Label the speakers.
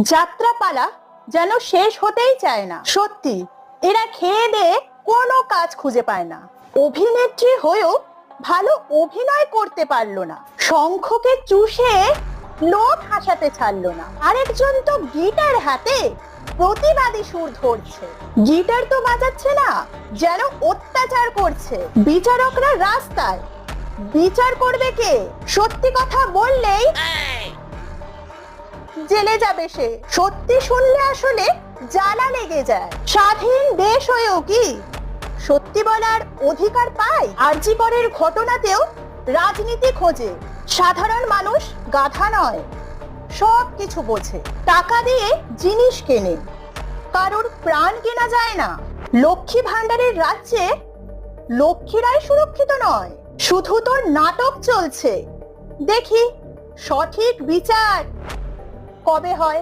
Speaker 1: যাত্রাপালা যেন শেষ হতেই চায় না। সত্যি এরা খেয়ে দিয়ে কোনো কাজ খুঁজে পায় না। অভিনেত্রী হয়েও ভালো অভিনয় করতে পারলো না, শঙ্খকে চুষে লোক হাসাতে ছাড়লো না। আরেকজন তো গিটার হাতে প্রতিবাদী সুর ধরছে, গিটার তো বাজাচ্ছে না, যেন অত্যাচার করছে। বিচারকরা রাস্তায়, বিচার করবে কে? সত্যি কথা বললেই জেলে যাবে সে। সত্যি শুনলে আসলে জ্বালা লেগে যায়। স্বাধীন দেশ হয়েও কি সত্যি বলার অধিকার পায়? আরজি করের ঘটনাতেও রাজনীতি খোঁজে। সাধারণ মানুষ গাধা নয়, সব কিছু বোঝে। টাকা দিয়ে জিনিস কেনে, কারোর প্রাণ কেনা যায় না। লক্ষ্মী ভান্ডারের রাজ্যে লক্ষ্মীরাই সুরক্ষিত নয়, শুধু তোর নাটক চলছে। দেখি সঠিক বিচার কবে হয়।